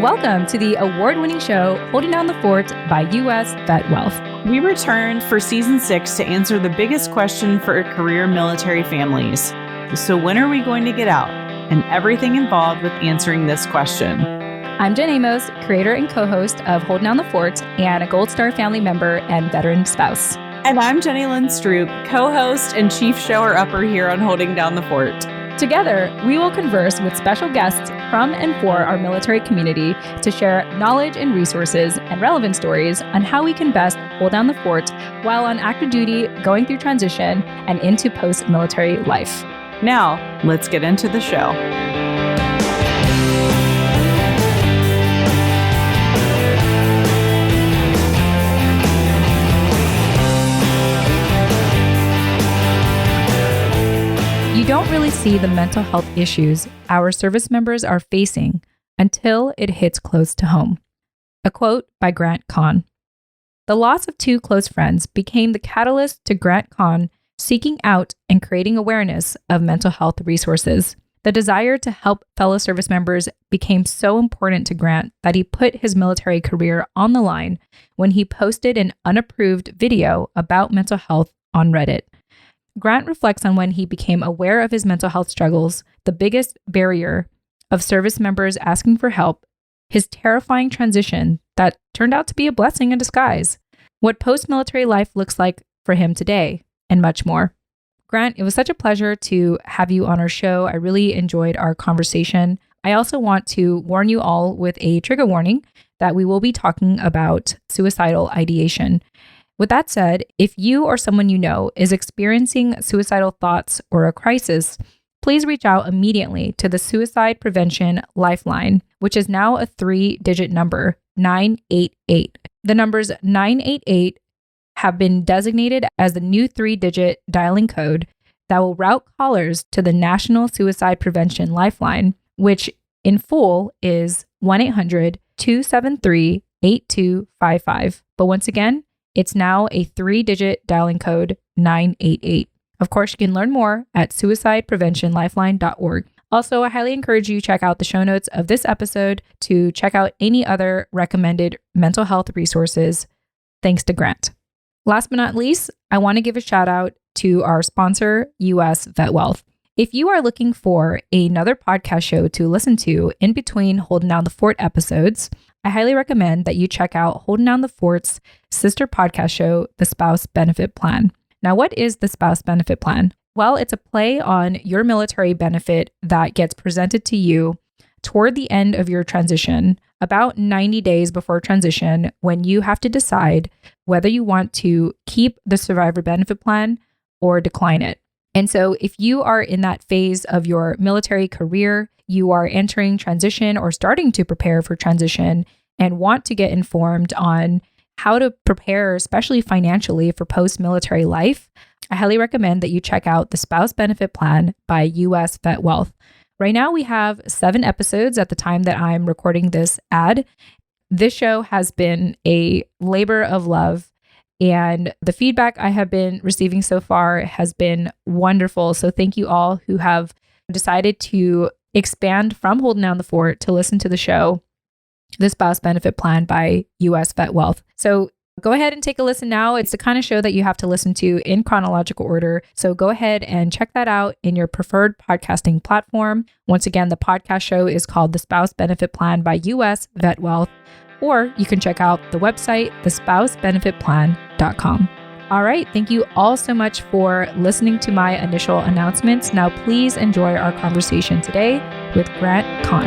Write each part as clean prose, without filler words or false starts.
Welcome to the award-winning show, Holding Down the Fort by US VetWealth. We returned for season 6 to answer the biggest question for career military families. So when are we going to get out? And everything involved with answering this question. I'm Jen Amos, creator and co-host of Holding Down the Fort and a Gold Star family member and veteran spouse. And I'm Jenny Lynn Stroop, co-host and chief shower-upper here on Holding Down the Fort. Together, we will converse with special guests from and for our military community to share knowledge and resources and relevant stories on how we can best hold down the fort while on active duty, going through transition, and into post-military life. Now, let's get into the show. You don't really see the mental health issues our service members are facing until it hits close to home. A quote by Grant Khan. The loss of 2 close friends became the catalyst to Grant Khan seeking out and creating awareness of mental health resources. The desire to help fellow service members became so important to Grant that he put his military career on the line when he posted an unapproved video about mental health on Reddit. Grant reflects on when he became aware of his mental health struggles, the biggest barrier of service members asking for help, his terrifying transition that turned out to be a blessing in disguise, what post-military life looks like for him today, and much more. Grant, it was such a pleasure to have you on our show. I really enjoyed our conversation. I also want to warn you all with a trigger warning that we will be talking about suicidal ideation. With that said, if you or someone you know is experiencing suicidal thoughts or a crisis, please reach out immediately to the Suicide Prevention Lifeline, which is now a 3-digit number, 988. The numbers 988 have been designated as the new 3-digit dialing code that will route callers to the National Suicide Prevention Lifeline, which in full is 1-800-273-8255. But once again, it's now a 3-digit dialing code, 988. Of course, you can learn more at suicidepreventionlifeline.org. Also, I highly encourage you to check out the show notes of this episode to check out any other recommended mental health resources, thanks to Grant. Last but not least, I want to give a shout out to our sponsor, US VetWealth. If you are looking for another podcast show to listen to in between Holding Down the Fort episodes, I highly recommend that you check out Holding Down the Fort's sister podcast show, The Spouse Benefit Plan. Now, what is the Spouse Benefit Plan? Well, it's a play on your military benefit that gets presented to you toward the end of your transition, about 90 days before transition, when you have to decide whether you want to keep the survivor benefit plan or decline it. And so if you are in that phase of your military career, you are entering transition or starting to prepare for transition and want to get informed on how to prepare, especially financially, for post-military life, I highly recommend that you check out the Spouse Benefit Plan by US VetWealth. Right now, we have 7 episodes at the time that I'm recording this ad. This show has been a labor of love, and the feedback I have been receiving so far has been wonderful. So thank you all who have decided to expand from Holding Down the Fort to listen to the show, The Spouse Benefit Plan by US VetWealth. So go ahead and take a listen now. It's the kind of show that you have to listen to in chronological order. So go ahead and check that out in your preferred podcasting platform. Once again, the podcast show is called The Spouse Benefit Plan by US VetWealth, or you can check out the website, thespousebenefitplan.com. All right. Thank you all so much for listening to my initial announcements. Now, please enjoy our conversation today with Grant Khan.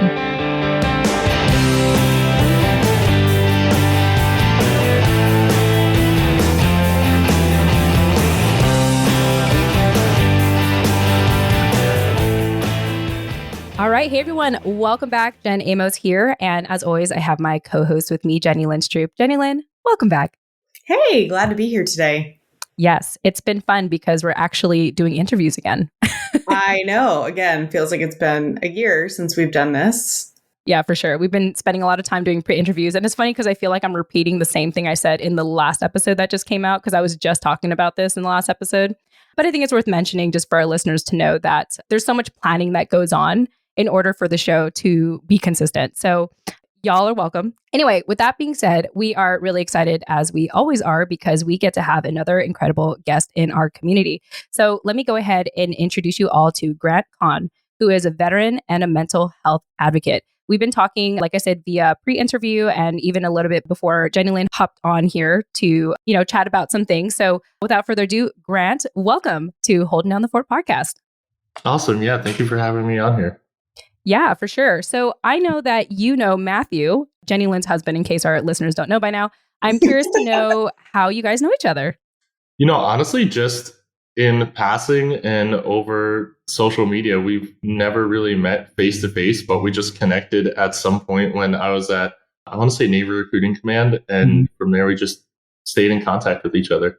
All right. Hey, everyone. Welcome back. Jen Amos here. And as always, I have my co-host with me, Jenny Lynn Stroop. Jenny Lynn, welcome back. Hey, glad to be here today. Yes, it's been fun because we're actually doing interviews again. I know. Again, feels like it's been a year since we've done this. Yeah, for sure. We've been spending a lot of time doing pre-interviews. And it's funny because I feel like I'm repeating the same thing I said in the last episode that just came out, because I was just talking about this in the last episode. But I think it's worth mentioning just for our listeners to know that there's so much planning that goes on in order for the show to be consistent. So Y'all are welcome. Anyway, with that being said, we are really excited, as we always are, because we get to have another incredible guest in our community. So let me go ahead and introduce you all to Grant Khan, who is a veteran and a mental health advocate. We've been talking, like I said, via pre-interview and even a little bit before Jenny Lynn hopped on here to, chat about some things. So without further ado, Grant, welcome to Holding Down the Fort podcast. Awesome. Yeah. Thank you for having me on here. Yeah, for sure. So I know that you know Matthew, Jenny Lynn's husband, in case our listeners don't know by now. I'm curious to know how you guys know each other. Honestly, just in passing and over social media, we've never really met face to face, but we just connected at some point when I was at, I want to say Navy Recruiting Command. And from there, we just stayed in contact with each other.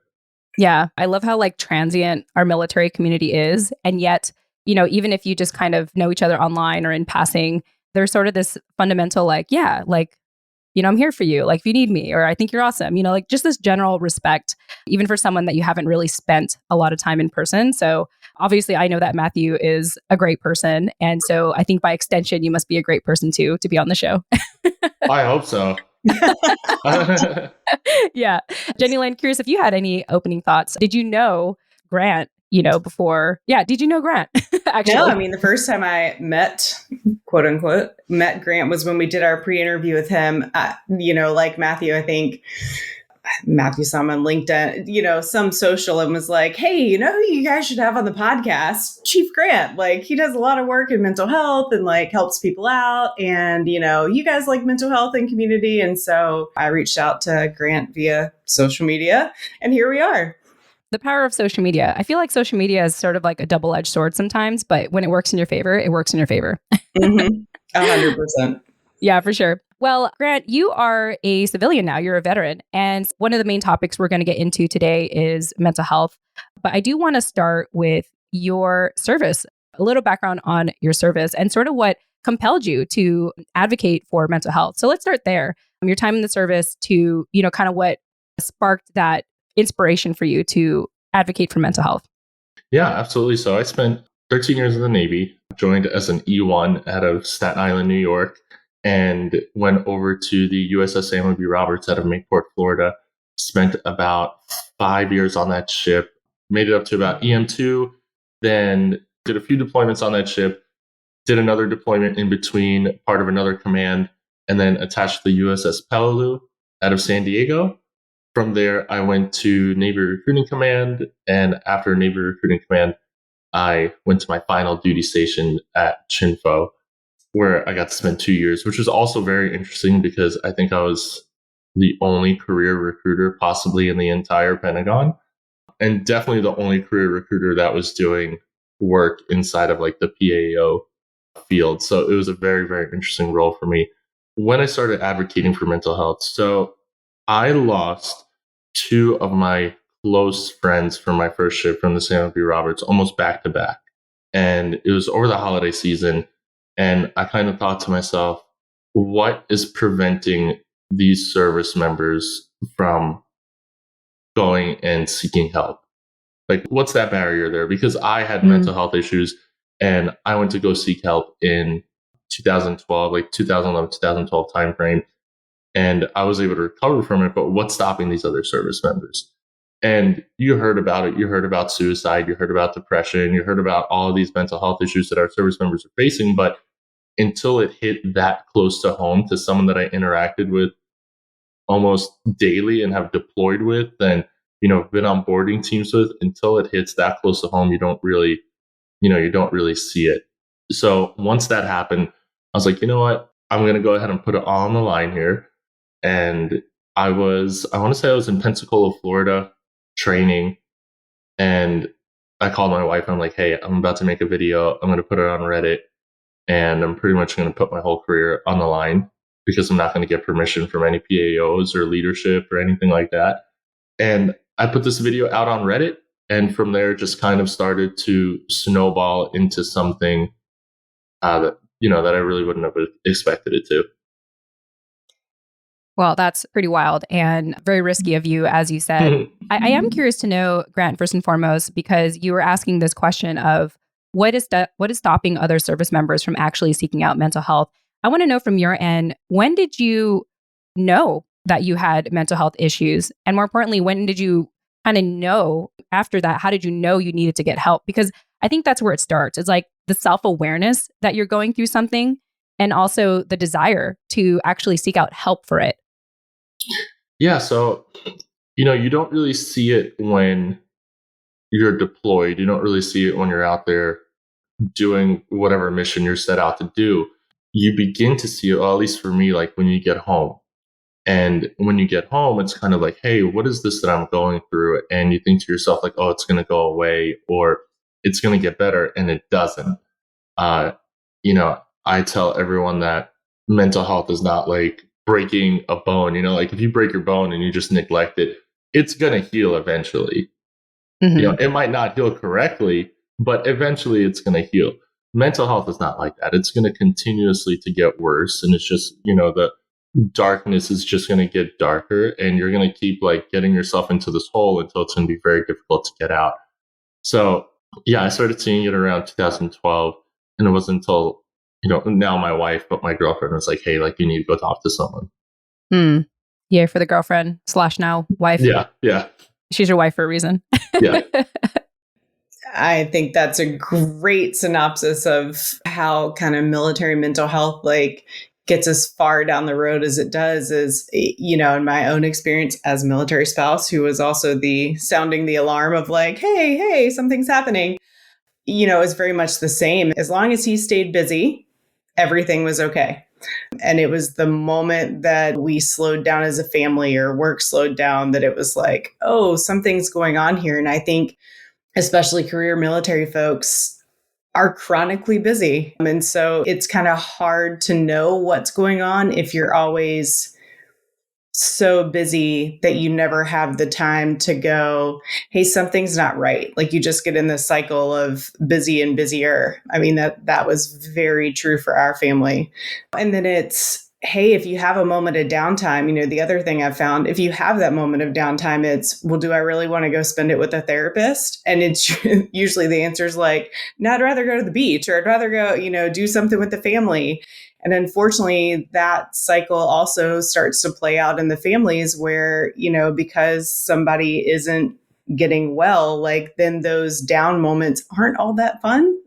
Yeah, I love how transient our military community is. And yet, even if you just kind of know each other online or in passing, there's sort of this fundamental, I'm here for you. If you need me, or I think you're awesome, just this general respect, even for someone that you haven't really spent a lot of time in person. So obviously I know that Matthew is a great person. And so I think by extension, you must be a great person too, to be on the show. I hope so. Yeah. Jenny Lynn, curious if you had any opening thoughts. Did you know Grant, before? Yeah. Did you know Grant? Actually, No, the first time I quote unquote, met Grant was when we did our pre-interview with him. Like Matthew, I think Matthew saw him on LinkedIn, some social, and was like, hey, who you guys should have on the podcast? Chief Grant. He does a lot of work in mental health and helps people out. And, you guys like mental health and community. And so I reached out to Grant via social media, and here we are. The power of social media. I feel like social media is sort of like a double-edged sword sometimes, but when it works in your favor, it works in your favor. 100%. Yeah, for sure. Well, Grant, you are a civilian now. You're a veteran. And one of the main topics we're going to get into today is mental health. But I do want to start with your service, a little background on your service and sort of what compelled you to advocate for mental health. So let's start there. Your time in the service to, kind of what sparked that inspiration for you to advocate for mental health. Yeah, absolutely. So I spent 13 years in the Navy, joined as an E1 out of Staten Island, New York, and went over to the USS Samuel B. Roberts out of Mayport, Florida. Spent about 5 years on that ship, made it up to about EM2, then did a few deployments on that ship, did another deployment in between, part of another command, and then attached to the USS Peleliu out of San Diego. From there, I went to Navy Recruiting Command, and after Navy Recruiting Command, I went to my final duty station at Chinfo, where I got to spend 2 years, which was also very interesting because I think I was the only career recruiter possibly in the entire Pentagon, and definitely the only career recruiter that was doing work inside of the PAO field. So it was a very, very interesting role for me when I started advocating for mental health. So I lost two of my close friends from my first ship from the Samuel B. Roberts almost back to back. And it was over the holiday season. And I kind of thought to myself, what is preventing these service members from going and seeking help? What's that barrier there? Because I had mental health issues and I went to go seek help in 2012, 2011, 2012 timeframe. And I was able to recover from it. But what's stopping these other service members? And you heard about it. You heard about suicide. You heard about depression. You heard about all of these mental health issues that our service members are facing. But until it hit that close to home to someone that I interacted with almost daily and have deployed with and, been on boarding teams with, until it hits that close to home, you don't really see it. So once that happened, I was like, you know what? I'm going to go ahead and put it all on the line here. And I want to say I was in Pensacola, Florida, training. And I called my wife. I'm like, hey, I'm about to make a video. I'm going to put it on Reddit. And I'm pretty much going to put my whole career on the line because I'm not going to get permission from any PAOs or leadership or anything like that. And I put this video out on Reddit. And from there, just kind of started to snowball into something that I really wouldn't have expected it to. Well, that's pretty wild and very risky of you, as you said. I am curious to know, Grant, first and foremost, because you were asking this question of what is stopping other service members from actually seeking out mental health. I want to know from your end, when did you know that you had mental health issues? And more importantly, when did you kind of know after that? How did you know you needed to get help? Because I think that's where it starts. It's like the self-awareness that you're going through something and also the desire to actually seek out help for it. Yeah. So, you don't really see it when you're deployed. You don't really see it when you're out there doing whatever mission you're set out to do. You begin to see it, well, at least for me, like when you get home. And when you get home, it's kind of like, hey, what is this that I'm going through? And you think to yourself, like, oh, it's going to go away or it's going to get better. And it doesn't. Uh, I tell everyone that mental health is not like breaking a bone. Like if you break your bone and you just neglect it, it's going to heal eventually. Mm-hmm. It might not heal correctly, but eventually it's going to heal. Mental health is not like that. It's going to continuously to get worse. And it's just, the darkness is just going to get darker and you're going to keep like getting yourself into this hole until it's going to be very difficult to get out. So yeah, I started seeing it around 2012 and it wasn't until, now my wife, but my girlfriend was like, hey, like you need to go talk to someone. Yeah. For the girlfriend / now wife. Yeah. Yeah. She's your wife for a reason. Yeah. I think that's a great synopsis of how kind of military mental health like gets as far down the road as it does. Is, in my own experience as a military spouse who was also the sounding the alarm of like, hey, something's happening, is very much the same. As long as he stayed busy, everything was okay. And it was the moment that we slowed down as a family or work slowed down that it was like, oh, something's going on here. And I think especially career military folks are chronically busy. And so it's kind of hard to know what's going on if you're always so busy that you never have the time to go, hey, something's not right. Like you just get in this cycle of busy and busier. I mean, that was very true for our family. And then it's, hey, if you have a moment of downtime, the other thing I've found, if you have that moment of downtime, it's, well, do I really want to go spend it with a therapist? And it's usually the answer is like, no, I'd rather go to the beach or I'd rather go, do something with the family. And unfortunately, that cycle also starts to play out in the families where, because somebody isn't getting well, like then those down moments aren't all that fun,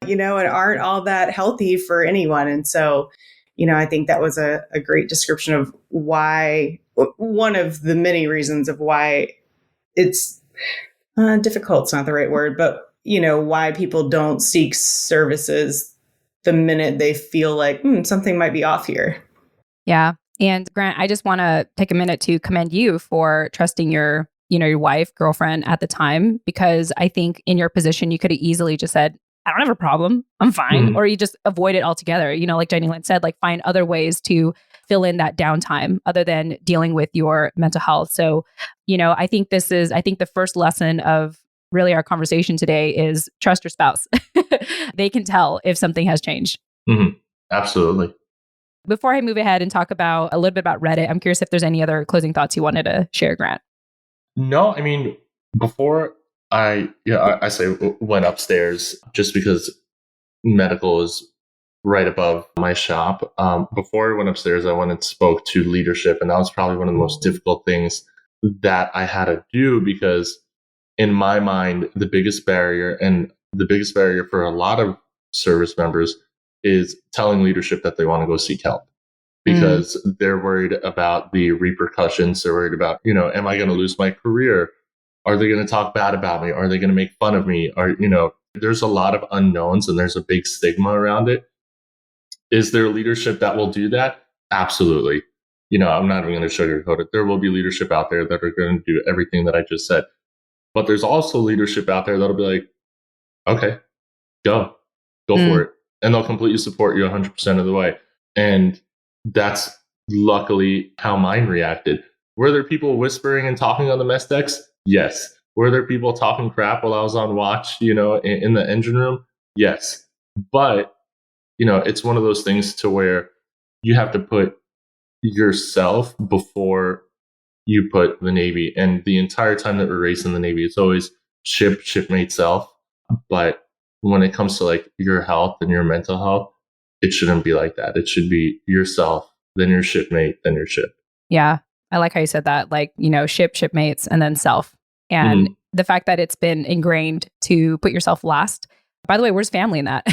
and aren't all that healthy for anyone. And so, I think that was a great description of why, one of the many reasons of why it's difficult. It's not the right word, but, why people don't seek services the minute they feel like something might be off here. Yeah. And Grant, I just want to take a minute to commend you for trusting your wife, girlfriend at the time, because I think in your position, you could have easily just said, I don't have a problem. I'm fine. Mm-hmm. Or you just avoid it altogether. Like Jenny Lynn said, like find other ways to fill in that downtime other than dealing with your mental health. So, I think the first lesson of really our conversation today is trust your spouse. They can tell if something has changed. Mm-hmm. Absolutely. Before I move ahead and talk about a little bit about Reddit, I'm curious if there's any other closing thoughts you wanted to share, Grant. No, I mean, before I say went upstairs just because medical is right above my shop. Before I went upstairs, I went and spoke to leadership. And that was probably one of the most difficult things that I had to do because in my mind, the biggest barrier for a lot of service members is telling leadership that they want to go seek help because they're worried about the repercussions. They're worried about, am I going to lose my career? Are they going to talk bad about me? Are they going to make fun of me? There's a lot of unknowns and there's a big stigma around it. Is there leadership that will do that? Absolutely. I'm not even going to sugarcoat it. There will be leadership out there that are going to do everything that I just said. But there's also leadership out there that'll be like, okay, go for it. And they'll completely support you 100% of the way. And that's luckily how mine reacted. Were there people whispering and talking on the mess decks? Yes. Were there people talking crap while I was on watch, in the engine room? Yes. But, it's one of those things to where you have to put yourself before you put the Navy. And the entire time that we're racing the Navy, it's always shipmate self. But when it comes to like your health and your mental health, it shouldn't be like that. It should be yourself, then your shipmate, then your ship. Yeah. I like how you said that, like, shipmates, and then self. And the fact that it's been ingrained to put yourself last. By the way, where's family in that?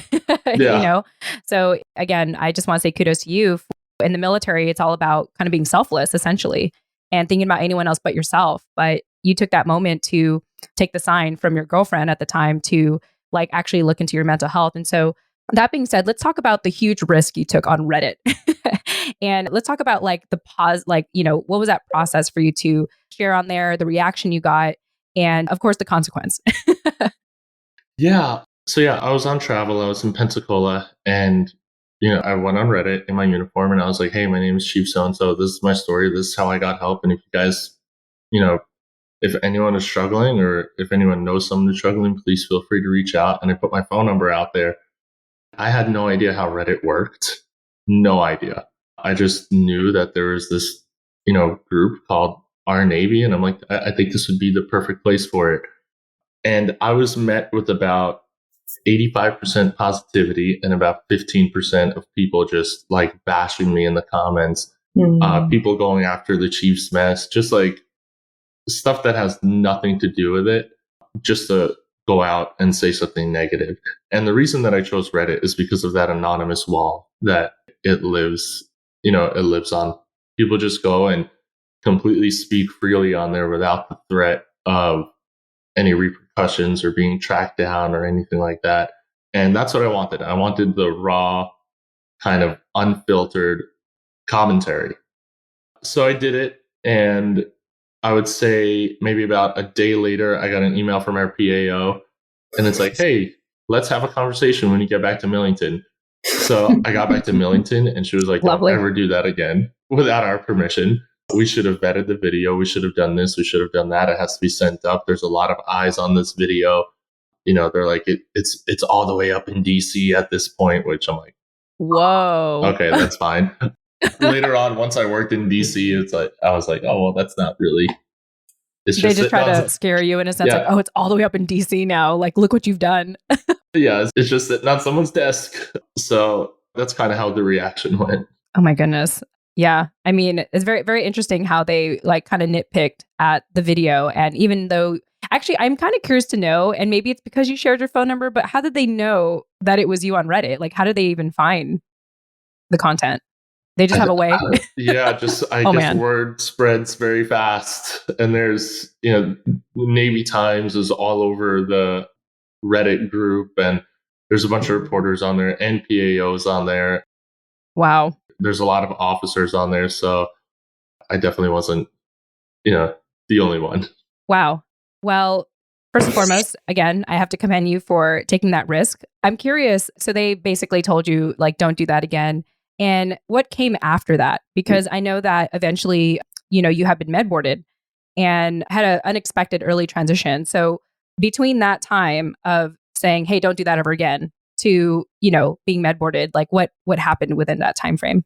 Yeah. So again, I just want to say kudos to you. In the military, it's all about kind of being selfless, essentially, and thinking about anyone else but yourself. But you took that moment to take the sign from your girlfriend at the time to like actually look into your mental health. And so that being said, let's talk about the huge risk you took on Reddit. And let's talk about like the pause, like, what was that process for you to share on there, the reaction you got, and of course, the consequence. Yeah. So yeah, I was on travel. I was in Pensacola, and I went on Reddit in my uniform, and I was like, "Hey, my name is Chief So and So. This is my story. This is how I got help. And if you guys, if anyone is struggling, or if anyone knows someone who's struggling, please feel free to reach out." And I put my phone number out there. I had no idea how Reddit worked. No idea. I just knew that there was this, group called Our Navy, and I'm like, I think this would be the perfect place for it. And I was met with about 85% positivity and about 15% of people just like bashing me in the comments. People going after the Chiefs mess, just like stuff that has nothing to do with it, just to go out and say something negative. And the reason that I chose Reddit is because of that anonymous wall that it lives on. People just go and completely speak freely on there without the threat of any repercussions or being tracked down or anything like that. And that's what I wanted. I wanted the raw, kind of unfiltered commentary. So I did it, and I would say maybe about a day later, I got an email from our PAO, and it's like, "Hey, let's have a conversation when you get back to Millington." So I got back to Millington, and she was like, Lovely. "Don't ever do that again without our permission. We should have vetted the video. We should have done this. We should have done that. It has to be sent up. There's a lot of eyes on this video." They're like, it's all the way up in DC at this point, which I'm like, whoa. Okay, that's fine. Later on, once I worked in DC, it's like, I was like, oh, well, that's not really. They just try to scare you in a sense, like, oh, it's all the way up in DC now. Like, look what you've done. Yeah, it's just sitting on someone's desk. So that's kind of how the reaction went. Oh my goodness. Yeah. I mean, it's very, very interesting how they like kind of nitpicked at the video. And even though, actually, I'm kind of curious to know, and maybe it's because you shared your phone number, but how did they know that it was you on Reddit? Like, how did they even find the content? They just have a way. Yeah, just I guess word spreads very fast. And there's, Navy Times is all over the Reddit group, and there's a bunch of reporters on there, and PAOs on there. Wow. There's a lot of officers on there, so I definitely wasn't, the only one. Wow. Well, first and foremost, again, I have to commend you for taking that risk. I'm curious. So they basically told you, like, don't do that again. And what came after that? Because I know that eventually, you have been med boarded and had an unexpected early transition. So between that time of saying, hey, don't do that ever again, to, being med boarded, like what happened within that time frame?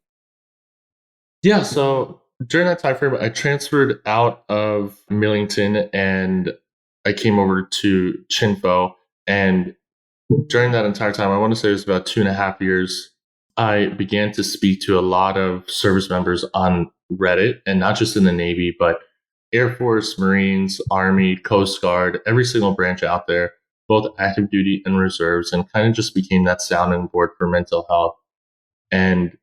Yeah, so during that time frame, I transferred out of Millington and I came over to Chinfo. And during that entire time, I want to say it was about 2.5 years, I began to speak to a lot of service members on Reddit, and not just in the Navy, but Air Force, Marines, Army, Coast Guard, every single branch out there, both active duty and reserves, and kind of just became that sounding board for mental health. And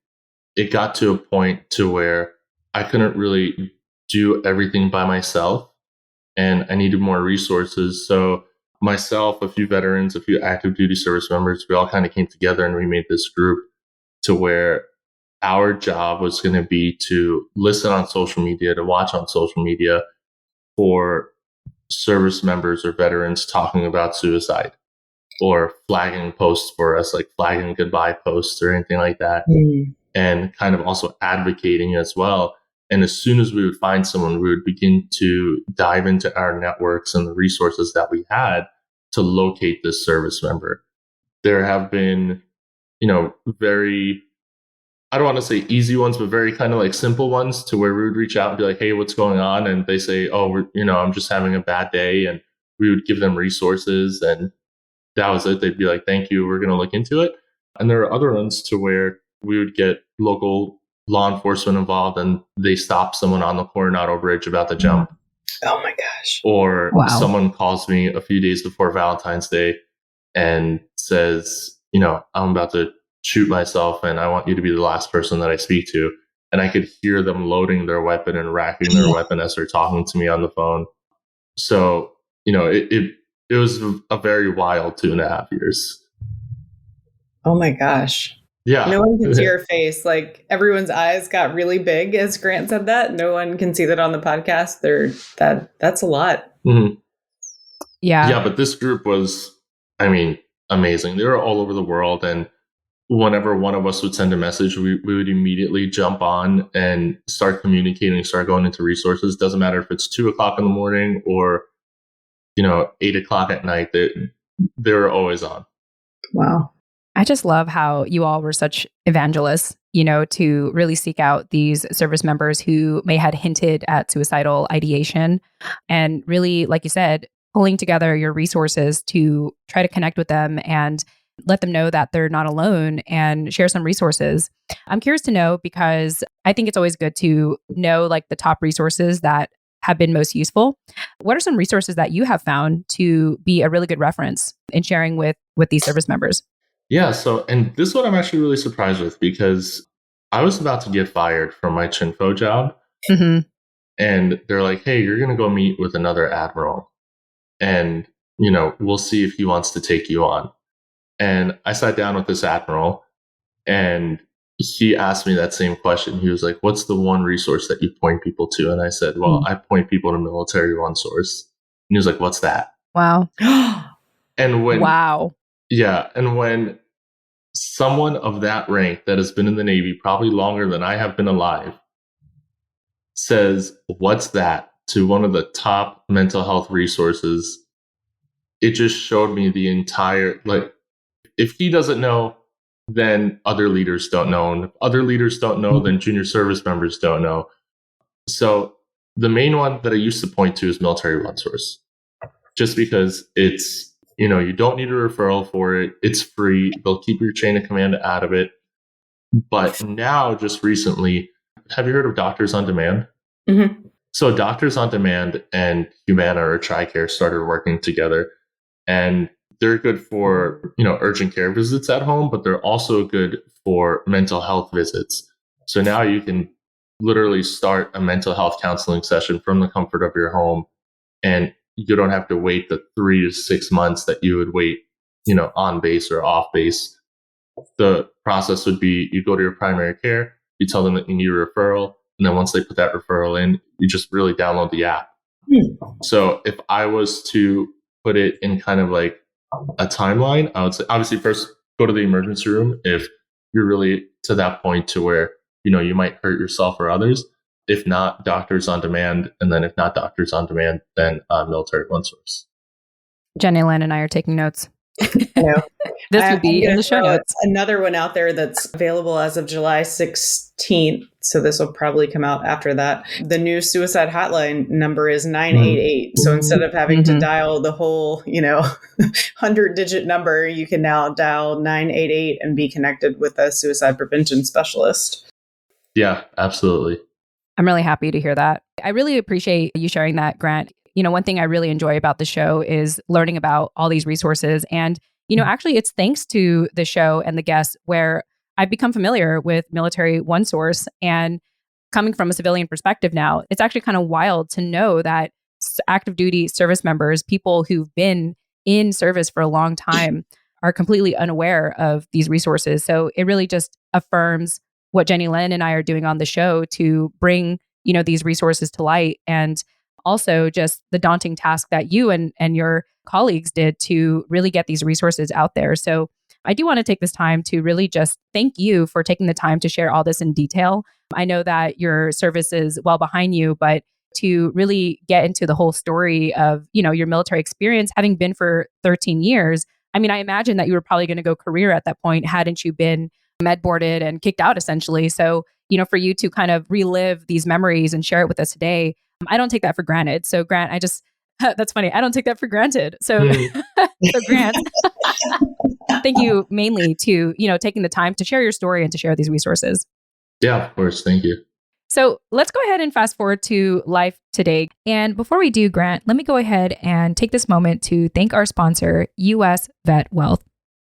it got to a point to where I couldn't really do everything by myself, and I needed more resources. So myself, a few veterans, a few active duty service members, we all kind of came together and we made this group to where our job was going to be to listen on social media, to watch on social media for service members or veterans talking about suicide or flagging posts for us, like flagging goodbye posts or anything like that. And kind of also advocating as well. And as soon as we would find someone, we would begin to dive into our networks and the resources that we had to locate this service member. There have been, very, I don't want to say easy ones, but very kind of like simple ones to where we would reach out and be like, hey, what's going on? And they say, oh, I'm just having a bad day. And we would give them resources, and that was it. They'd be like, thank you, we're going to look into it. And there are other ones to where we would get local law enforcement involved and they stop someone on the Coronado Bridge about to jump. Oh my gosh. Or Wow. someone calls me a few days before Valentine's Day and says, I'm about to shoot myself and I want you to be the last person that I speak to. And I could hear them loading their weapon and racking their weapon as they're talking to me on the phone. So, it was a very wild 2.5 years. Oh my gosh. Yeah. No one can see your face. Like everyone's eyes got really big as Grant said that. No one can see that on the podcast. That's a lot. Mm-hmm. Yeah. Yeah, but this group was, amazing. They were all over the world. And whenever one of us would send a message, we would immediately jump on and start communicating, start going into resources. Doesn't matter if it's 2:00 in the morning or, 8:00 at night. They're always on. Wow. I just love how you all were such evangelists, to really seek out these service members who may had hinted at suicidal ideation and really, like you said, pulling together your resources to try to connect with them and let them know that they're not alone and share some resources. I'm curious to know because I think it's always good to know like the top resources that have been most useful. What are some resources that you have found to be a really good reference in sharing with these service members? Yeah. So, and this is what I'm actually really surprised with because I was about to get fired from my Chinfo job. Mm-hmm. And they're like, hey, you're going to go meet with another admiral. And, we'll see if he wants to take you on. And I sat down with this admiral and he asked me that same question. He was like, what's the one resource that you point people to? And I said, well, I point people to Military One Source. And he was like, what's that? Wow. And Wow. Yeah. And when someone of that rank that has been in the Navy probably longer than I have been alive says, what's that to one of the top mental health resources, it just showed me the entire, if he doesn't know, then other leaders don't know. And if other leaders don't know, then junior service members don't know. So the main one that I used to point to is Military One Source, just because it's, you don't need a referral for it. It's free. They'll keep your chain of command out of it. But now, just recently, have you heard of Doctors on Demand? Mm-hmm. So Doctors on Demand and Humana or TRICARE started working together. And they're good for, urgent care visits at home, but they're also good for mental health visits. So now you can literally start a mental health counseling session from the comfort of your home. And you don't have to wait the 3 to 6 months that you would wait, on base or off base. The process would be you go to your primary care, you tell them that you need a referral. And then once they put that referral in, you just really download the app. So if I was to put it in kind of like a timeline, I would say, obviously, first go to the emergency room if you're really to that point to where, you might hurt yourself or others. If not, Doctors on Demand. And then if not Doctors on Demand, then Military One Source. Jenny Lynn and I are taking notes. This would be in the show notes. Another one out there that's available as of July 16th. So this will probably come out after that. The new suicide hotline number is 988. So instead of having to dial the whole, 100-digit number, you can now dial 988 and be connected with a suicide prevention specialist. Yeah, absolutely. I'm really happy to hear that. I really appreciate you sharing that, Grant. One thing I really enjoy about the show is learning about all these resources. And, actually, it's thanks to the show and the guests where I've become familiar with Military One Source. And coming from a civilian perspective now, it's actually kind of wild to know that active duty service members, people who've been in service for a long time, are completely unaware of these resources. So it really just affirms what Jenny Lynn and I are doing on the show to bring, these resources to light. And also just the daunting task that you and your colleagues did to really get these resources out there. So I do want to take this time to really just thank you for taking the time to share all this in detail. I know that your service is well behind you, but to really get into the whole story of, your military experience, having been for 13 years, I imagine that you were probably going to go career at that point, hadn't you been med boarded and kicked out essentially. So, for you to kind of relive these memories and share it with us today, I don't take that for granted. So Grant, that's funny. I don't take that for granted. So, so Grant, thank you mainly to, taking the time to share your story and to share these resources. Yeah, of course. Thank you. So let's go ahead and fast forward to life today. And before we do, Grant, let me go ahead and take this moment to thank our sponsor, US VetWealth.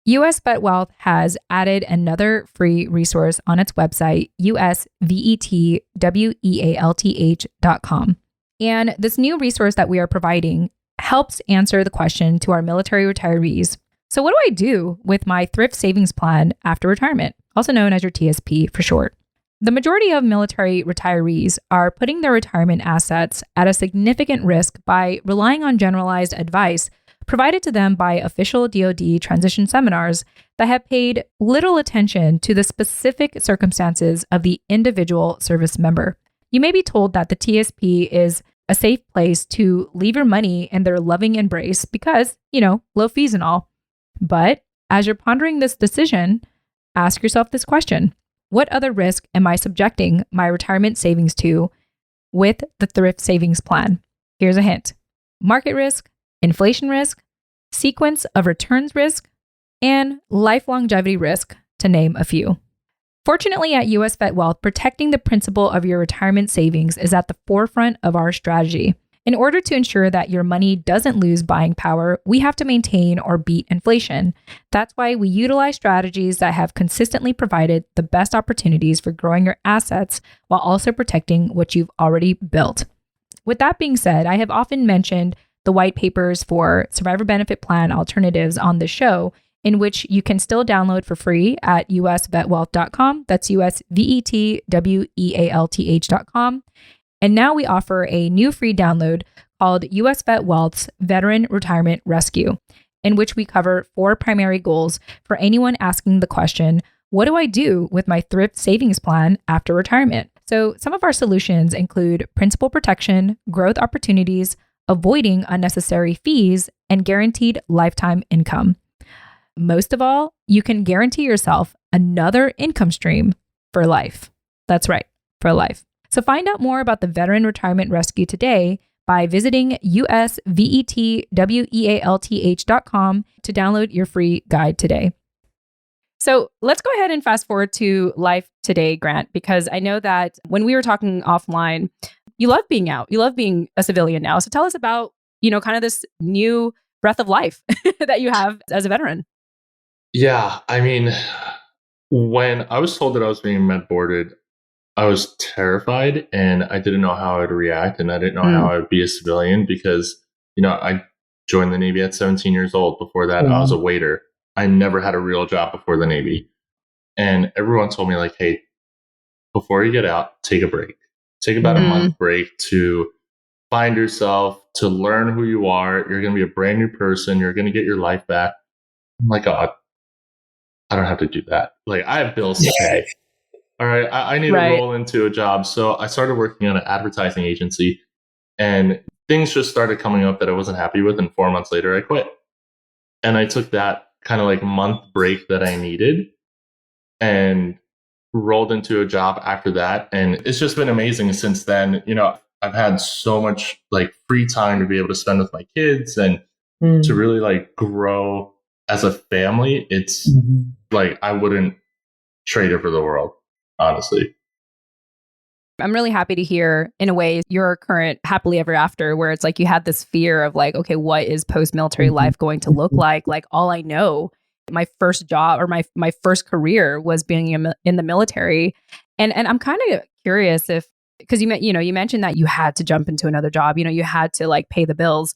US VetWealth has added another free resource on its website, usvetwealth.com. And this new resource that we are providing helps answer the question to our military retirees. So what do I do with my thrift savings plan after retirement, also known as your TSP for short? The majority of military retirees are putting their retirement assets at a significant risk by relying on generalized advice provided to them by official DoD transition seminars that have paid little attention to the specific circumstances of the individual service member. You may be told that the TSP is a safe place to leave your money in their loving embrace because, low fees and all. But as you're pondering this decision, ask yourself this question. What other risk am I subjecting my retirement savings to with the thrift savings plan? Here's a hint. Market risk, inflation risk, sequence of returns risk, and life longevity risk, to name a few. Fortunately, at US VetWealth, protecting the principal of your retirement savings is at the forefront of our strategy. In order to ensure that your money doesn't lose buying power, we have to maintain or beat inflation. That's why we utilize strategies that have consistently provided the best opportunities for growing your assets while also protecting what you've already built. With that being said, I have often mentioned the white papers for survivor benefit plan alternatives on the show, in which you can still download for free at usvetwealth.com. That's usvetwealth.com. And now we offer a new free download called US VetWealth's Veteran Retirement Rescue, in which we cover 4 primary goals for anyone asking the question, what do I do with my thrift savings plan after retirement? So some of our solutions include principal protection, growth opportunities, avoiding unnecessary fees, and guaranteed lifetime income. Most of all, you can guarantee yourself another income stream for life. That's right, for life. So find out more about the Veteran Retirement Rescue today by visiting usvetwealth.com to download your free guide today. So let's go ahead and fast forward to life today, Grant, because I know that when we were talking offline, you love being out. You love being a civilian now. So tell us about, kind of this new breath of life that you have as a veteran. Yeah, I mean, when I was told that I was being med boarded, I was terrified and I didn't know how I'd react, and I didn't know how I would be a civilian because, I joined the Navy at 17 years old. Before that, I was a waiter. I never had a real job before the Navy. And everyone told me, like, hey, before you get out, take a break. Take about a month break to find yourself, to learn who you are. You're going to be a brand new person. You're going to get your life back. I'm like, oh, I don't have to do that. Like, I have bills to pay. All right, I need to roll into a job. So I started working on an advertising agency, and things just started coming up that I wasn't happy with. And 4 months later, I quit. And I took that kind of like month break that I needed and rolled into a job after that. And it's just been amazing since then. I've had so much like free time to be able to spend with my kids and to really like grow as a family. It's like I wouldn't trade it for the world. Honestly. I'm really happy to hear, in a way, your current happily ever after, where it's like you had this fear of like, okay, what is post-military life going to look like? Like, all I know, my first job or my first career was being in the military. And I'm kind of curious if, because you mentioned that you had to jump into another job, you had to like pay the bills.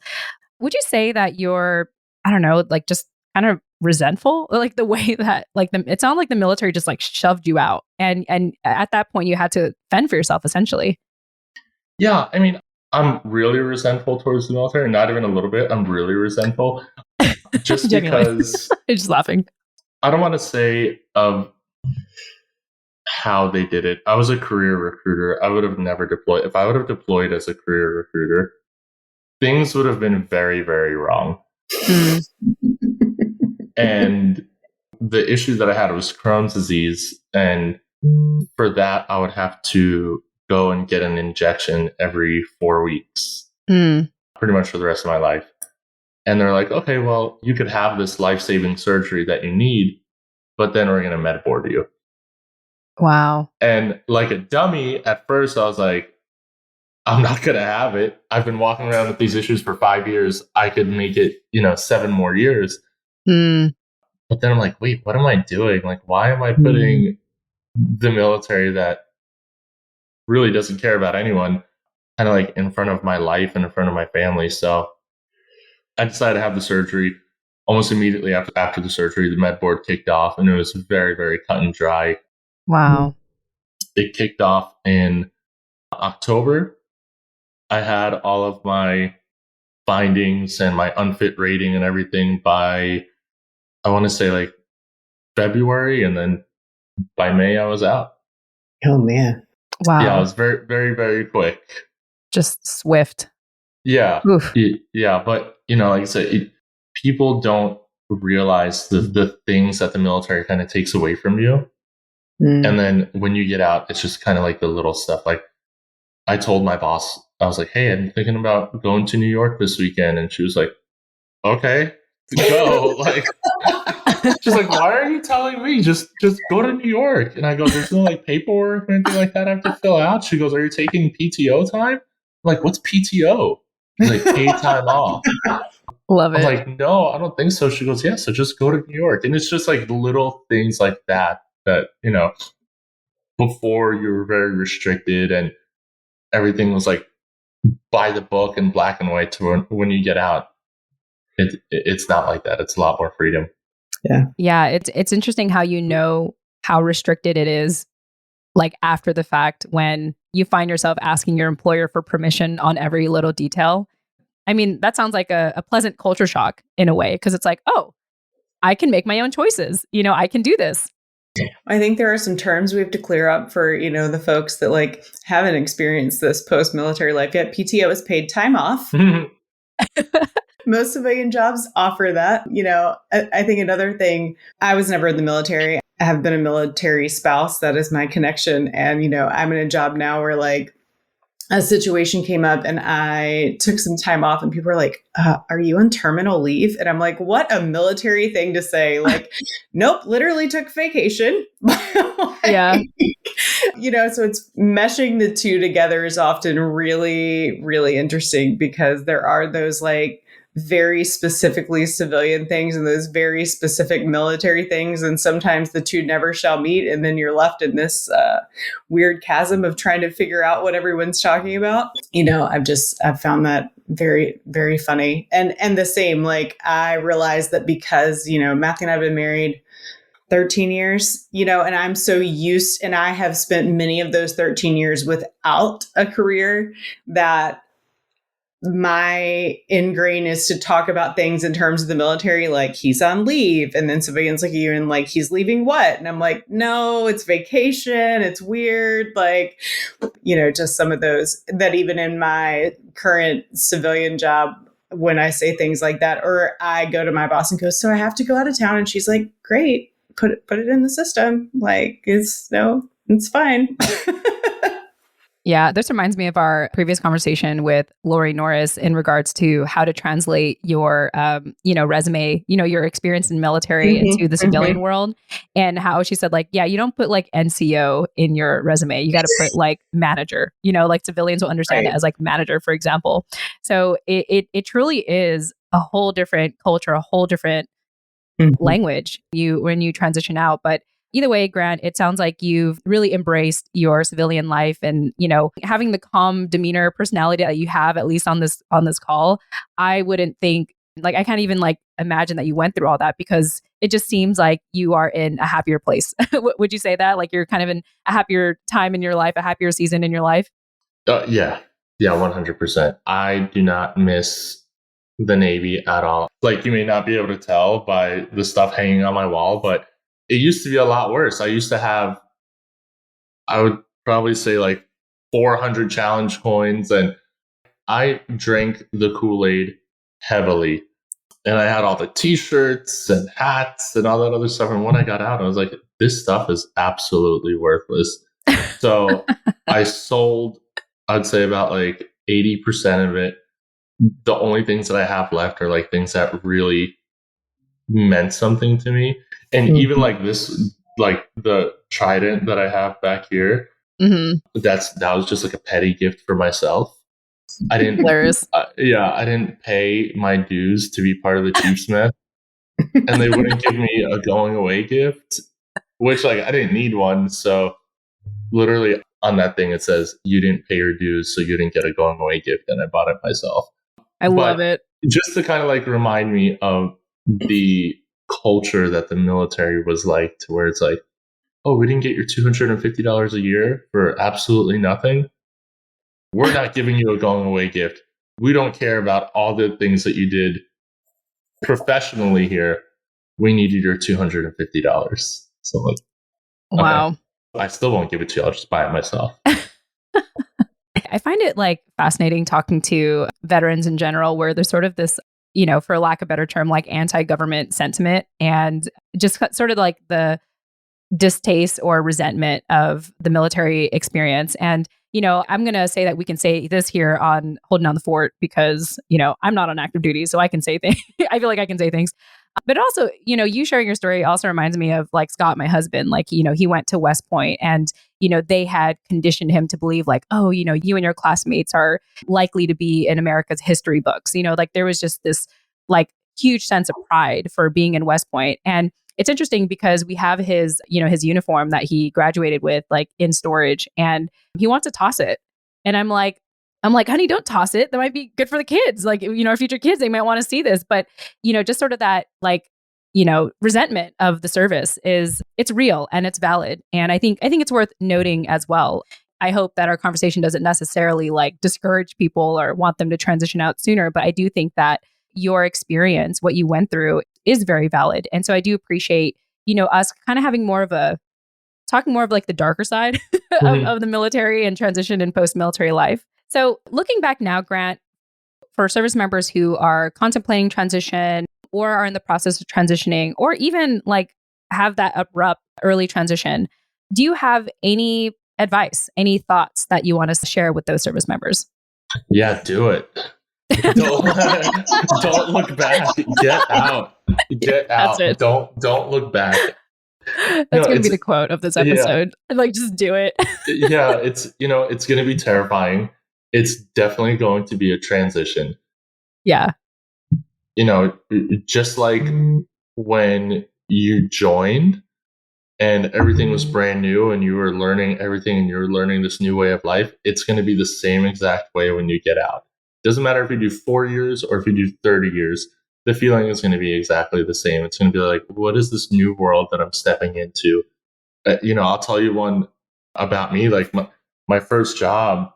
Would you say that you're, I don't know, like just kind of resentful, like the way that like it sounded like the military just like shoved you out, and at that point you had to fend for yourself essentially? Yeah, I mean, I'm really resentful towards the military. Not even a little bit. I'm really resentful, just because. I'm just laughing. I don't want to say of how they did it. I was a career recruiter. I would have never deployed. If I would have deployed as a career recruiter, things would have been very, very wrong. And the issue that I had was Crohn's disease. And for that, I would have to go and get an injection every 4 weeks, pretty much for the rest of my life. And they're like, okay, well, you could have this life-saving surgery that you need, but then we're going to med board you. Wow. And like a dummy, at first I was like, I'm not going to have it. I've been walking around with these issues for 5 years. I could make it, 7 more years. But then I'm like, wait, what am I doing? Like, why am I putting the military that really doesn't care about anyone kind of like in front of my life and in front of my family? So I decided to have the surgery. Almost immediately after the surgery, the med board kicked off, and it was very, very cut and dry. Wow. It kicked off in October. I had all of my findings and my unfit rating and everything by, I want to say like February, and then by May I was out. Oh man. Wow. Yeah, it was very, very, very quick. Just swift. Yeah. Oof. Yeah, but like I said, people don't realize the things that the military kind of takes away from you. And then when you get out, it's just kind of like the little stuff. Like I told my boss, I was like, hey, I'm thinking about going to New York this weekend. And she was like, okay, go. Like, she's like, why are you telling me? Just go to New York. And I go, there's no like paperwork or anything like that I have to fill out. She goes, are you taking PTO time? I'm like, what's PTO? She's like, paid time off. Love it. I'm like, no, I don't think so. She goes, yeah, so just go to New York. And it's just like little things like that, before you were very restricted and everything was like by the book and black and white, to when you get out, it's not like that. It's a lot more freedom. Yeah. It's interesting how how restricted it is, like after the fact, when you find yourself asking your employer for permission on every little detail. I mean, that sounds like a pleasant culture shock in a way, because it's like, oh, I can make my own choices. I can do this. I think there are some terms we have to clear up for, the folks that like haven't experienced this post-military life yet. PTO is paid time off. Most civilian jobs offer that. I think another thing, I was never in the military. I have been a military spouse. That is my connection. And, I'm in a job now where like a situation came up and I took some time off and people were like, are you on terminal leave? And I'm like, what a military thing to say. Like, nope, literally took vacation. Yeah. So it's meshing the two together is often really, really interesting, because there are those like very specifically civilian things and those very specific military things. And sometimes the two never shall meet. And then you're left in this weird chasm of trying to figure out what everyone's talking about. I've found that very, very funny. And the same, like I realized that because, Matthew and I have been married 13 years, and I'm so used, and I have spent many of those 13 years without a career, that my ingrain is to talk about things in terms of the military, like he's on leave, and then civilians look at you and like, he's leaving what? And I'm like, no, it's vacation. It's weird. Like, just some of those that even in my current civilian job, when I say things like that, or I go to my boss and go, so I have to go out of town. And she's like, great, put it in the system. Like, it's fine. Yeah, this reminds me of our previous conversation with Lori Norris in regards to how to translate your, resume, your experience in military into the civilian world, and how she said, like, yeah, you don't put like NCO in your resume. You got to put like manager, like civilians will understand it as like manager, for example. So it truly is a whole different culture, a whole different language when you transition out. But either way, Grant, it sounds like you've really embraced your civilian life, and having the calm demeanor, personality that you have, at least on this call. I wouldn't think, like, I can't even like imagine that you went through all that, because it just seems like you are in a happier place. Would you say that? Like, you're kind of in a happier time in your life, a happier season in your life? Yeah, 100%. I do not miss the Navy at all. Like, you may not be able to tell by the stuff hanging on my wall, but it used to be a lot worse. I used to have, I would probably say like 400 challenge coins, and I drank the Kool-Aid heavily. And I had all the t-shirts and hats and all that other stuff. And when I got out, I was like, this stuff is absolutely worthless. So I sold, I'd say about like 80% of it. the only things that I have left are like things that really meant something to me. And even like this, like the trident that I have back here, that was just like a petty gift for myself. I didn't, I didn't pay my dues to be part of the Chiefsmith, and they wouldn't give me a going away gift, which like I didn't need one. So literally on that thing it says you didn't pay your dues, so you didn't get a going away gift, and I bought it myself. I love it. Just to kind of like remind me of the culture that the military was like, to where it's like, oh, we didn't get your $250 a year for absolutely nothing. We're not giving you a going away gift. We don't care about all the things that you did professionally here. We needed your $250. So like, wow. Okay. I still won't give it to you. I'll just buy it myself. I find it like fascinating talking to veterans in general, where there's sort of this, you know, for lack of a better term, like anti-government sentiment, and just sort of like the distaste or resentment of the military experience. And, you know, I'm going to say that we can say this here on Holding Down the Fort because, you know, I'm not on active duty, so I can say things. I feel like I can say things. But also, you know, you sharing your story also reminds me of like Scott, my husband. Like, you know, he went to West Point and, you know, they had conditioned him to believe like, oh, you know, you and your classmates are likely to be in America's history books. You know, like there was just this like huge sense of pride for being in West Point. And it's interesting because we have his, you know, his uniform that he graduated with like in storage, and he wants to toss it. And I'm like, honey, don't toss it. That might be good for the kids. Like, you know, our future kids, they might want to see this. But, you know, just sort of that, like, you know, resentment of the service it's real and it's valid. And I think it's worth noting as well. I hope that our conversation doesn't necessarily like discourage people or want them to transition out sooner. But I do think that your experience, what you went through, is very valid. And so I do appreciate, you know, us kind of having talking more of like the darker side of the military and transition and post-military life. So looking back now, Grant, for service members who are contemplating transition or are in the process of transitioning, or even like have that abrupt early transition, do you have any advice, any thoughts that you want to share with those service members? Yeah, do it. Don't look back. Get out. That's it. Don't look back. That's going to be the quote of this episode. Yeah. Like, just do it. Yeah, it's going to be terrifying. It's definitely going to be a transition. Yeah. You know, just like when you joined and everything was brand new and you were learning everything and you're learning this new way of life, it's going to be the same exact way when you get out. Doesn't matter if you do 4 years or if you do 30 years, the feeling is going to be exactly the same. It's going to be like, what is this new world that I'm stepping into? You know, I'll tell you one about me. Like my first job,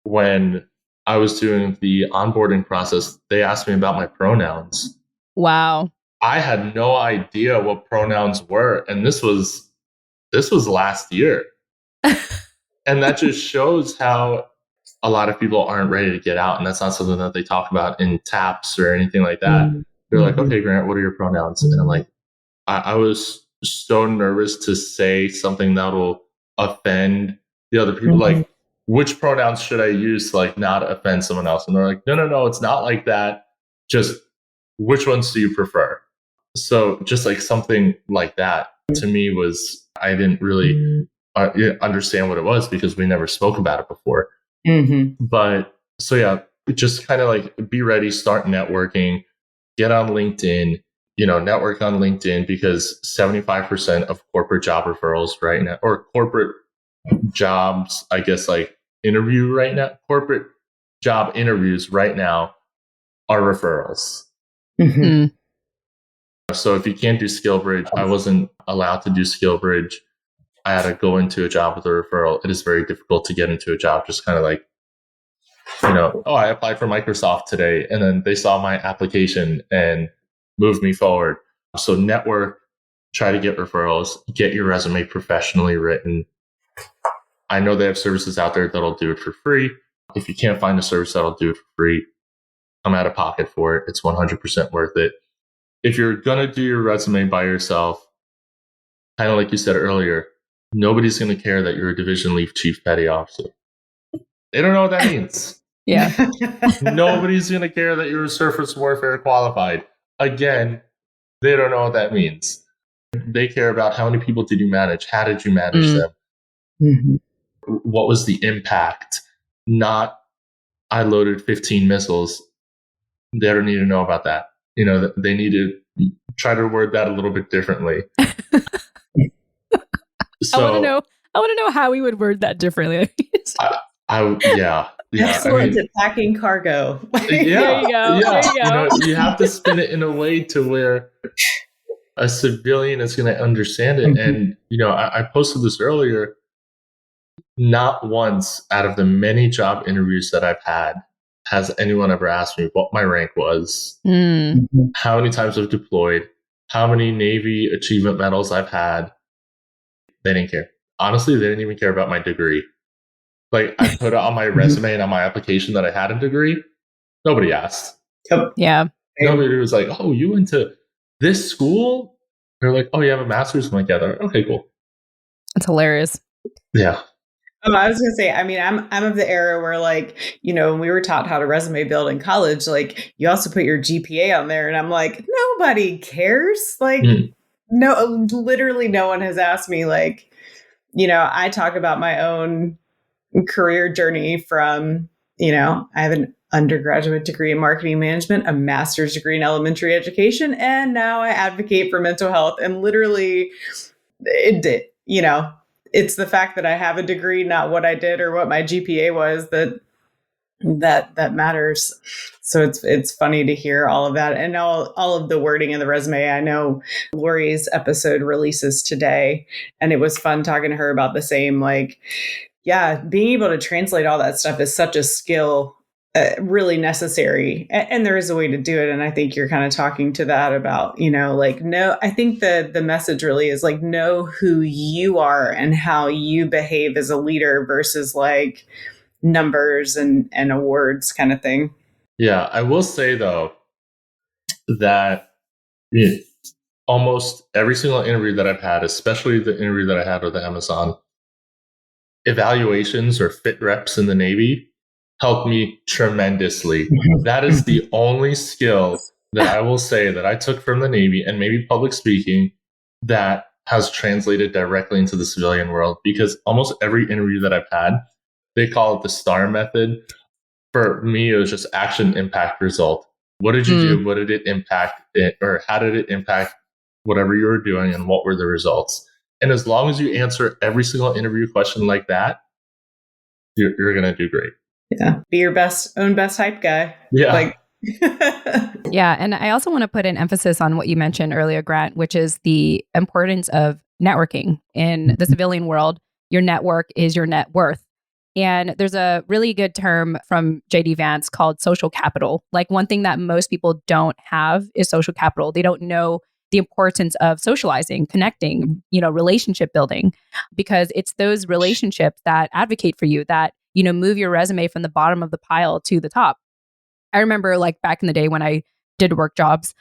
when I was doing the onboarding process, they asked me about my pronouns. Wow. I had no idea what pronouns were. And this was last year. And that just shows how a lot of people aren't ready to get out. And that's not something that they talk about in TAPS or anything like that. They're like, okay, Grant, what are your pronouns? And I'm like, I was so nervous to say something that will offend the other people. Like, which pronouns should I use to like not offend someone else? And they're like, no, it's not like that. Just which ones do you prefer? So just like something like that to me was, I didn't really understand what it was because we never spoke about it before. But so yeah, just kind of like be ready, start networking, get on LinkedIn, you know, network on LinkedIn, because 75% of corporate job referrals right now, or corporate jobs, I guess, like corporate job interviews right now are referrals. So if you can't do SkillBridge, I wasn't allowed to do SkillBridge. I had to go into a job with a referral. It is very difficult to get into a job just kind of like, you know, oh, I applied for Microsoft today, and then they saw my application and moved me forward. So network, try to get referrals, get your resume professionally written. I know they have services out there that'll do it for free. If you can't find a service that'll do it for free, I'm out of pocket for it. It's 100% worth it. If you're going to do your resume by yourself, kind of like you said earlier, nobody's going to care that you're a Division Leaf Chief Petty Officer. They don't know what that means. Yeah. Nobody's going to care that you're surface warfare qualified. Again, they don't know what that means. They care about how many people did you manage? How did you manage them? Mhm. What was the impact? Not, I loaded 15 missiles. They don't need to know about that. They need to try to word that a little bit differently. I want to know how we would word that differently. Yeah. Excellent at packing cargo. There you go. Yeah. There you go. You have to spin it in a way to where a civilian is going to understand it. And, I posted this earlier. Not once out of the many job interviews that I've had has anyone ever asked me what my rank was, how many times I've deployed, how many Navy achievement medals I've had. They didn't care. Honestly, they didn't even care about my degree. Like, I put it on my resume and on my application that I had a degree. Nobody asked. Yeah. Nobody was like, oh, you went to this school? They're like, oh, you have a master's? I'm like, yeah. Okay, cool. That's hilarious. Yeah. I was going to say, I mean, I'm of the era where, when we were taught how to resume build in college, you also put your GPA on there. And I'm like, nobody cares. No, literally no one has asked me, I talk about my own career journey from, I have an undergraduate degree in marketing management, a master's degree in elementary education, and now I advocate for mental health. And literally, it's the fact that I have a degree, not what I did or what my GPA was, that matters. So it's funny to hear all of that and all of the wording in the resume. I know Lori's episode releases today, and it was fun talking to her about the same. Being able to translate all that stuff is such a skill. Really necessary, and there is a way to do it. And I think you're kind of talking to that about, no, I think the message really is know who you are and how you behave as a leader versus numbers and awards kind of thing. Yeah, I will say though that almost every single interview that I've had, especially the interview that I had with Amazon, evaluations or fit reps in the Navy helped me tremendously. That is the only skill that I will say that I took from the Navy, and maybe public speaking, that has translated directly into the civilian world, because almost every interview that I've had, they call it the STAR method. For me, it was just action, impact, result. What did you do? What did it impact it, or how did it impact whatever you were doing, and what were the results? And as long as you answer every single interview question like that, you're going to do great. Yeah. Be your own best hype guy. Yeah. Yeah. And I also want to put an emphasis on what you mentioned earlier, Grant, which is the importance of networking in the civilian world. Your network is your net worth. And there's a really good term from JD Vance called social capital. One thing that most people don't have is social capital. They don't know the importance of socializing, connecting, relationship building, because it's those relationships that advocate for you, that, move your resume from the bottom of the pile to the top. I remember back in the day when I did work jobs,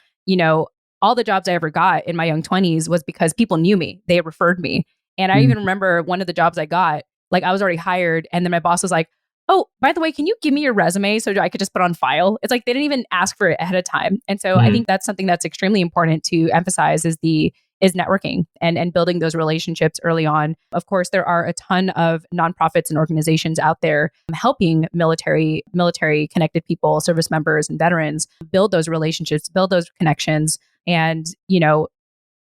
all the jobs I ever got in my young 20s was because people knew me. They referred me. And I even remember one of the jobs I got, I was already hired. And then my boss was like, oh, by the way, can you give me your resume so I could just put on file? It's they didn't even ask for it ahead of time. And so I think that's something that's extremely important to emphasize is networking and building those relationships early on. Of course, there are a ton of nonprofits and organizations out there helping military connected people, service members and veterans build those relationships, build those connections. And,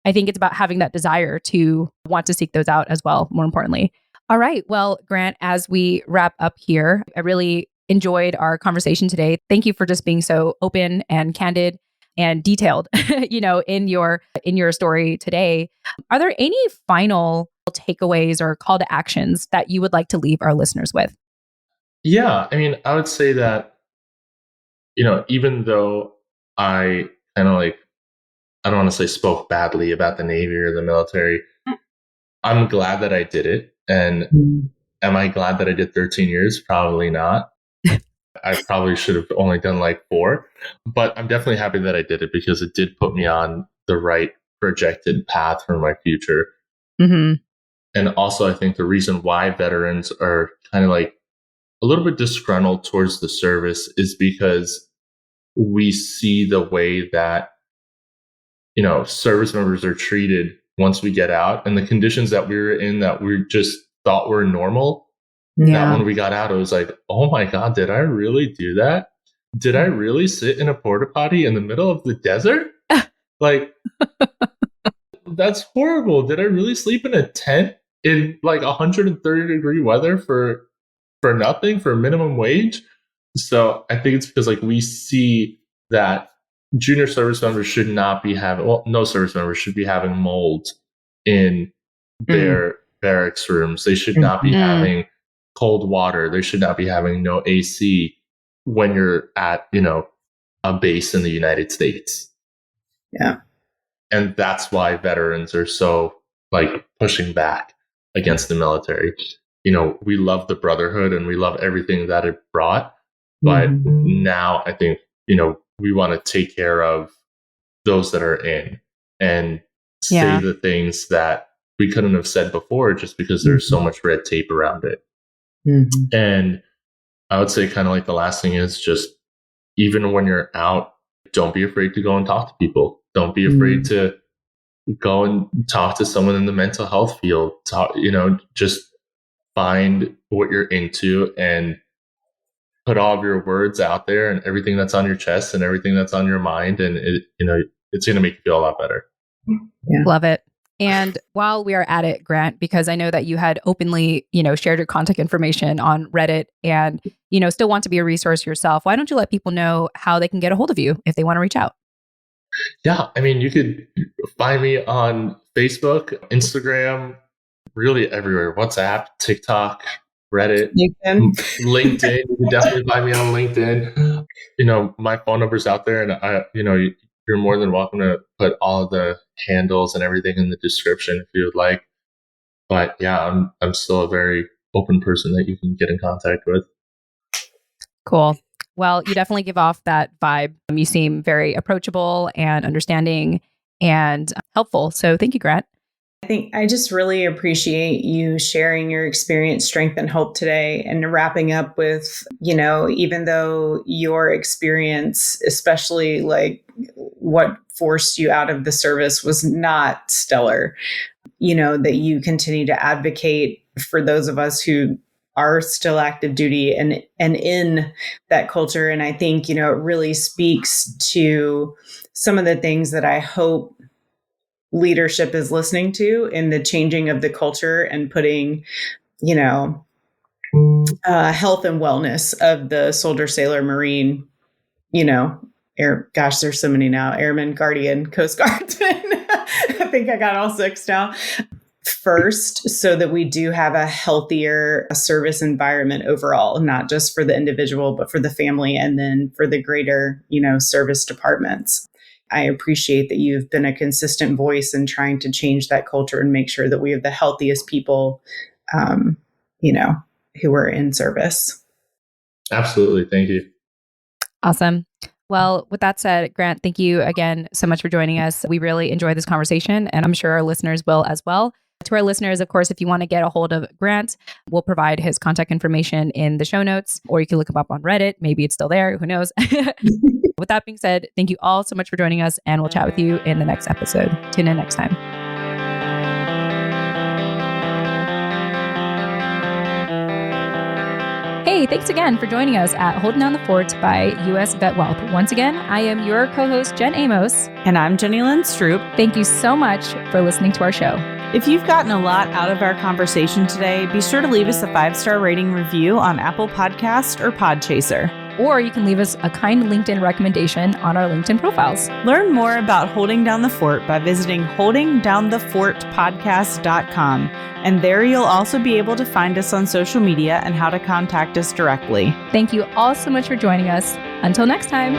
I think it's about having that desire to want to seek those out as well, more importantly. All right. Well, Grant, as we wrap up here, I really enjoyed our conversation today. Thank you for just being so open and candid and detailed, in your story today. Are there any final takeaways or call to actions that you would like to leave our listeners with? Yeah. I mean, I would say that, even though I kind of I don't want to say spoke badly about the Navy or the military, I'm glad that I did it. And am I glad that I did 13 years? Probably not. I probably should have only done 4, but I'm definitely happy that I did it, because it did put me on the right projected path for my future. And also, I think the reason why veterans are kind of a little bit disgruntled towards the service is because we see the way that, service members are treated once we get out, and the conditions that we were in that we just thought were normal. That when we got out, it was like, oh my God, did I really do that? Did I really sit in a porta potty in the middle of the desert? Like, that's horrible. Did I really sleep in a tent in like 130-degree weather for nothing, for minimum wage? So I think it's because like we see that junior service members should not be having, no service members should be having mold in their barracks rooms. They should not be having cold water. They should not be having no AC when you're at, a base in the United States. Yeah. And that's why veterans are so like pushing back against the military. We love the brotherhood and we love everything that it brought. But now I think, we want to take care of those that are in and say the things that we couldn't have said before just because there's so much red tape around it. And I would say kind of like the last thing is just, even when you're out, don't be afraid to go and talk to people. Don't be afraid to go and talk to someone in the mental health field. Just find what you're into and put all of your words out there and everything that's on your chest and everything that's on your mind. And it's going to make you feel a lot better. Yeah. Love it. And while we are at it, Grant, because I know that you had openly, shared your contact information on Reddit and, still want to be a resource yourself, why don't you let people know how they can get a hold of you if they want to reach out? Yeah. I mean, you could find me on Facebook, Instagram, really everywhere, WhatsApp, TikTok, Reddit, LinkedIn. You can definitely find me on LinkedIn. My phone number's out there, and you're more than welcome to put all of the handles and everything in the description if you would like. But yeah, I'm still a very open person that you can get in contact with. Cool. Well, you definitely give off that vibe. You seem very approachable and understanding and helpful. So thank you, Grant. I just really appreciate you sharing your experience, strength, and hope today, and wrapping up with, even though your experience, especially like what forced you out of the service, was not stellar, that you continue to advocate for those of us who are still active duty and in that culture. And I think, it really speaks to some of the things that I hope leadership is listening to in the changing of the culture and putting, health and wellness of the soldier, sailor, Marine, there's so many now, Airman, Guardian, Coast Guardsman. I think I got all 6 now. First, so that we do have a healthier service environment overall, not just for the individual, but for the family and then for the greater, service departments. I appreciate that you've been a consistent voice in trying to change that culture and make sure that we have the healthiest people, who are in service. Absolutely. Thank you. Awesome. Well, with that said, Grant, thank you again so much for joining us. We really enjoyed this conversation, and I'm sure our listeners will as well. To our listeners, of course, if you want to get a hold of Grant, we'll provide his contact information in the show notes, or you can look him up on Reddit. Maybe it's still there. Who knows? With that being said, thank you all so much for joining us, and we'll chat with you in the next episode. Tune in next time. Hey, thanks again for joining us at Holding Down the Fort by US VetWealth. Once again, I am your co-host, Jen Amos. And I'm Jenny Lynn Stroop. Thank you so much for listening to our show. If you've gotten a lot out of our conversation today, be sure to leave us a 5-star rating review on Apple Podcast or Podchaser. Or you can leave us a kind LinkedIn recommendation on our LinkedIn profiles. Learn more about Holding Down the Fort by visiting holdingdownthefortpodcast.com. And there you'll also be able to find us on social media and how to contact us directly. Thank you all so much for joining us. Until next time.